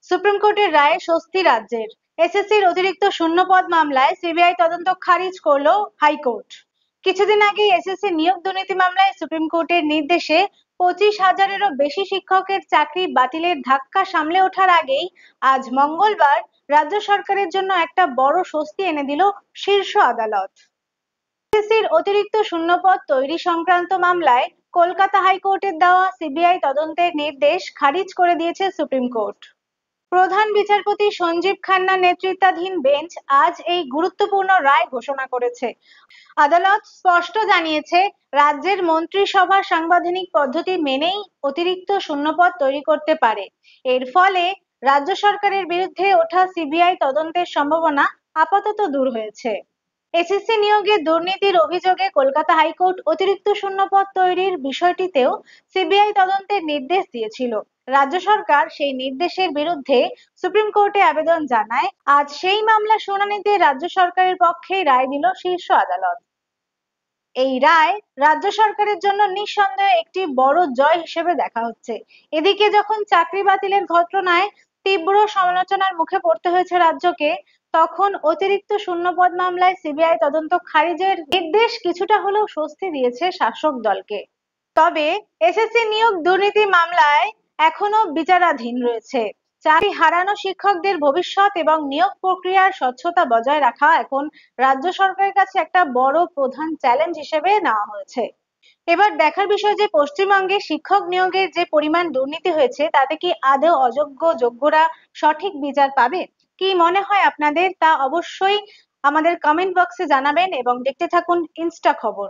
Supreme কোর্টের রায়ে স্বস্তি রাজ্যের। এসএসসির অতিরিক্ত শূন্যপদ মামলায় সিবিআই তদন্ত খারিজ করলো হাইকোর্ট। কিছুদিন আগে এসএসসি নিয়োগ দুর্নীতি মামলায় সুপ্রিম কোর্টের নির্দেশে 25,000-এরও বেশি শিক্ষকের চাকরি বাতিলের ধাক্কা সামলে ওঠার আগেই আজ মঙ্গলবার রাজ্য সরকারের জন্য একটা বড় স্বস্তি এনে দিল শীর্ষ আদালত। এসএসসির অতিরিক্ত শূন্যপদ তৈরি সংক্রান্ত মামলায় কলকাতা হাইকোর্টের দেওয়া সিবিআই তদন্তের নির্দেশ খারিজ করে দিয়েছে সুপ্রিম কোর্ট। প্রধান বিচারপতি সঞ্জীব খান্নার নেতৃত্বাধীন বেঞ্চ আজ এই গুরুত্বপূর্ণ রায় ঘোষণা করেছে। আদালত স্পষ্ট জানিয়েছে, রাজ্যের মন্ত্রিসভা সাংবিধানিক পদ্ধতি মেনেই অতিরিক্ত শূন্যপদ তৈরি করতে পারে। এর ফলে রাজ্য সরকারের বিরুদ্ধে ওঠা সিবিআই তদন্তের সম্ভাবনা আপাতত দূর হয়েছে। এসএসসি নিয়োগে দুর্নীতির অভিযোগে কলকাতা হাইকোর্ট অতিরিক্ত শূন্যপদ তৈরির বিষয়টিতেও সিবিআই তদন্তের নির্দেশ দিয়েছিল। রাজ্য সরকার সেই নির্দেশের বিরুদ্ধে সুপ্রিম কোর্টে আবেদন জানায়। আজ সেই মামলা শুনানিতে রাজ্য সরকারের পক্ষেই রায় দিল শীর্ষ আদালত। এই রায় রাজ্য সরকারের জন্য নিঃসন্দেহে একটি বড় জয় হিসেবে দেখা হচ্ছে। এদিকে যখন চাকরি বাতিলের ঘটনায় তীব্র সমালোচনার মুখে পড়তে হয়েছে রাজ্যকে, তখন অতিরিক্ত শূন্যপদ মামলায় সিবিআই তদন্ত খারিজের নির্দেশ কিছুটা হলেও স্বস্তি দিয়েছে শাসক দলকে। তবে এসএসসি নিয়োগ দুর্নীতি মামলায় এখনো বিচারাধীন রয়েছে। চাকরি হারানো শিক্ষকদের ভবিষ্যৎ এবং নিয়োগ প্রক্রিয়ার স্বচ্ছতা বজায় রাখা এখন রাজ্য সরকারের কাছে একটা বড় প্রধান চ্যালেঞ্জ হিসেবে নেওয়া হয়েছে। এবার দেখার বিষয় যে পশ্চিমবঙ্গে শিক্ষক নিয়োগের যে পরিমাণ দুর্নীতি হয়েছে, তাতে কি আদৌ যোগ্যরা সঠিক বিচার পাবে? কি মনে হয় আপনাদের? তা অবশ্যই আমাদের কমেন্ট বক্সে জানাবেন এবং দেখতে থাকুন ইনস্টা খবর।